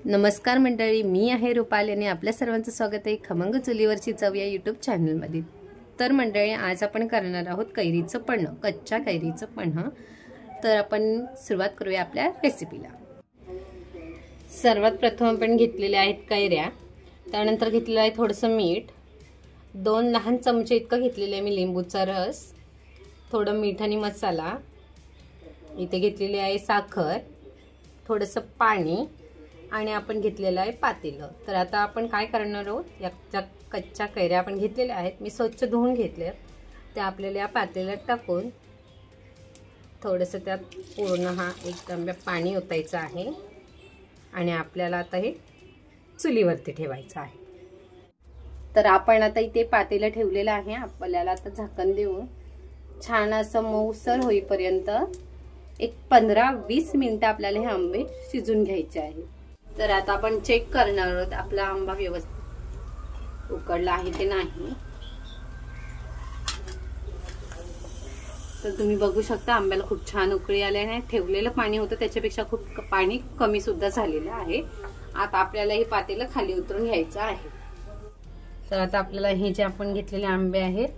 नमस्कार मंडळी, मी आहे रुपाली आणि आपल्या सर्वांचं स्वागत आहे खमंग चुलीवरची चव या यूट्यूब चॅनलमध्ये। तर मंडळी, आज आपण करणार आहोत कैरीचं पन्ह, कच्च्या कैरीचं पन्ह। तर आपण सुरुवात करूया आपल्या रेसिपीला। सर्वात प्रथम आपण घेतलेले आहेत कैऱ्या, त्यानंतर घेतलेलं आहे थोडंसं मीठ, 2 लहान चमचे इतकं घेतलेलं आहे मी लिंबूचा रस, थोडं मीठ आणि मसाला, इथे घेतलेली आहे साखर, थोडंसं पाणी आणि आपण घेतलेलं आहे पातेलं। तर आता आपण काय करणार आहोत, या कच्च्या कैऱ्या आपण घेतलेल्या आहेत, मी स्वच्छ धुवून घेतल्या, त्या आपल्याला या पातेल्यात टाकून थोडंसं त्यात पूर्ण हा 1 तांब्या पाणी ओतायचं आहे आणि आपल्याला आता हे चुलीवरती ठेवायचं आहे। तर आपण आता इथे पातेलं ठेवलेलं आहे, आपल्याला आता झाकण देऊन छान असं मऊसर होईपर्यंत एक 15-20 मिनिटं आपल्याला हे आंबे शिजून घ्यायचे आहे। तर आता आपण चेक करणार आहोत आपला आंबा व्यवस्थित उकडला आहे की नाही। तर तुम्ही बघू शकता आंब्याला खूप छान उकळी आली आहे, ठेवलेलं पाणी होतं त्याच्यापेक्षा खूप पाणी कमी सुद्धा झालेलं आहे। आता आपल्याला हे पातेलं खाली उतरून घ्यायचं आहे। तर आता आपल्याला हे जे आपण घेतलेले आंबे आहेत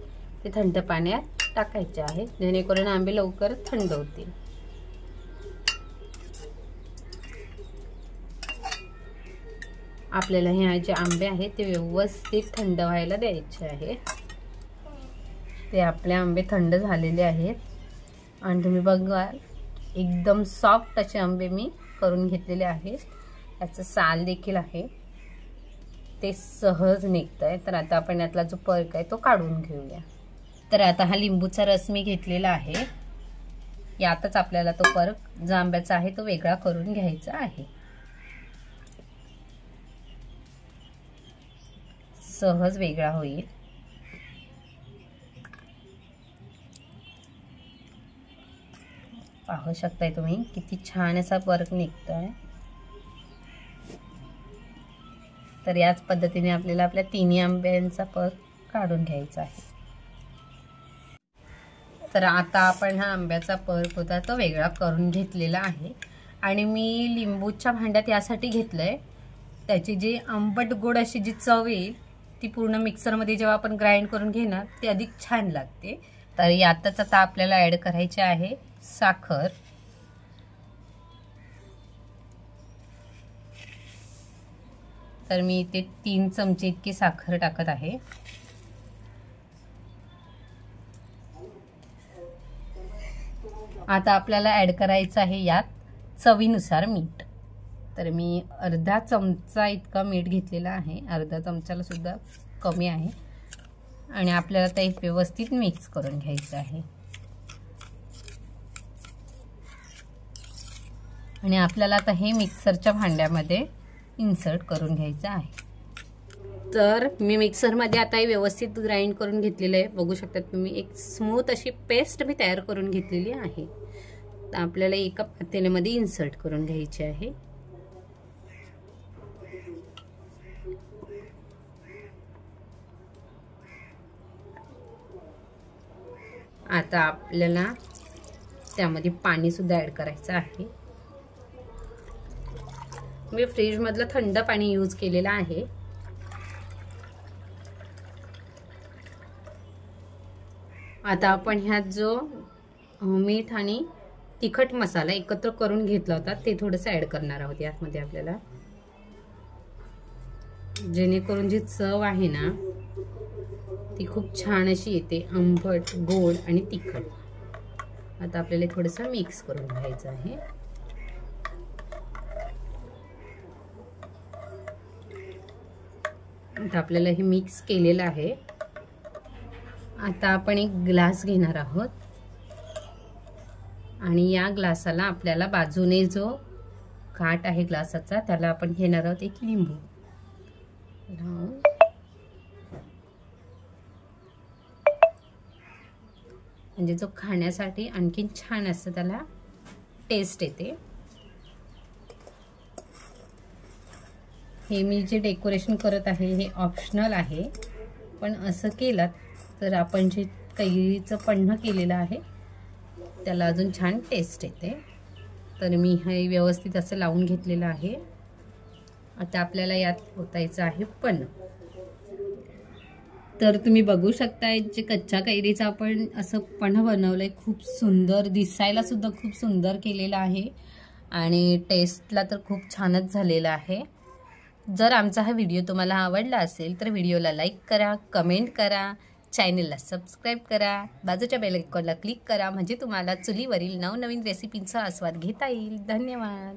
ते थंड पाण्यात टाकायचे आहे, जेणेकरून आंबे लवकर थंड होतील। आपल्याला हे जे आंबे आहेत ते व्यवस्थित थंड व्हायला द्यायचे आहे। ते आपले आंबे थंड झालेले आहेत आणि तुम्ही बघा एकदम सॉफ्ट असे आंबे मी करून घेतलेले आहेत, याचं साल देखील आहे ते सहज निघतंय। तर आता आपण यातला जो पर्क आहे तो काढून घेऊया। तर आता हा लिंबूचा रस मी घेतलेला आहे, यातच आपल्याला तो पर्क जो आंब्याचा आहे तो वेगळा करून घ्यायचा आहे। सहज वेगळा होईल। पाहू शकताय तुम्ही किती छान असा पर्क निघतोय। तर याच पद्धतीने आपल्याला आपल्या 3 आंब्यांचा पर्क काढून घ्यायचा आहे। तर आता आपण हा आंब्याचा पर्क होता तो वेगळा करून घेतलेला आहे आणि मी लिंबूच्या भांड्यात यासाठी घेतलंय, त्याची जी आंबट गोड अशी जी चव येईल ती पूर्ण मिक्सरमध्ये जेव्हा आपण ग्राइंड करून घेणार ती अधिक छान लागते। तर यातच आता आपल्याला ऍड करायचे आहे साखर, तर मी इथे 3 चमचे इतकी साखर टाकत आहे। आता आपल्याला ऍड करायचं आहे यात चवीनुसार मीठ, तर मी अर्धा चमचा इतका मीठ घेतलेला आहे, अर्धा चमचाला सुद्धा कमी आहे आणि आपल्याला ते व्यवस्थित मिक्स करून घ्यायचं आहे आणि आपल्याला आता हे मिक्सरच्या भांड्यामध्ये इन्सर्ट करून घ्यायचं आहे। तर मी मिक्सरमध्ये आता हे व्यवस्थित ग्राइंड करून घेतलेलं आहे, बघू शकता तुम्ही एक स्मूथ अशी पेस्ट मी तयार करून घेतलेली आहे। तर आपल्याला एका पातेल्यामध्ये इन्सर्ट करून घ्यायची आहे। आता आपल्याला त्यामध्ये पाणी सुद्धा ऍड करायचं आहे, मी फ्रीज मधलं थंड पाणी यूज केलेलं आहे। आता आपण ह्यात जो मीठ आणि तिखट मसाला एकत्र करून घेतला होता ते थोडंसं ऍड करणार आहोत यामध्ये आपल्याला, जेणेकरून जी चव आहे ना ती खूप छान अशी येते, आंबट गोड आणि तिखट। आता आपल्याला थोडंसं मिक्स करून घ्यायचं आहे। आता आपल्याला हे मिक्स केलेलं आहे। आता आपण एक ग्लास घेणार आहोत आणि या ग्लासाला आपल्याला बाजूने जो काठ आहे ग्लासाचा त्याला आपण घेणार आहोत एक लिंबू, म्हणजे जो खाण्यासाठी आणखीन छान असं त्याला टेस्ट येते। हे मी जे डेकोरेशन करत आहे हे ऑप्शनल आहे, पण असं केलं तर आपण जे कैरीचं पन्ह केलेलं आहे त्याला अजून छान टेस्ट येते. तर मी हे व्यवस्थित असं लावून घेतलेलं आहे. आता आपल्याला यात ओतायचं आहे पन्ह. तर तुम्ही बघू शकताय जे कच्च्या कैरीचं आपण असं पन्ह बनवलंय, खूप सुंदर दिसायला सुद्धा खूप सुंदर केलेलं आहे आणि टेस्टला तर खूप छानच झालेला आहे. जर आमचा हा व्हिडिओ तुम्हाला आवडला असेल तर व्हिडिओला लाईक करा, कमेंट करा, चॅनलला सबस्क्राईब करा, बाजूच्या बेल आयकॉनला क्लिक करा, म्हणजे तुम्हाला चुलीवरील नवनवीन रेसिपींचा आस्वाद घेता येईल. धन्यवाद.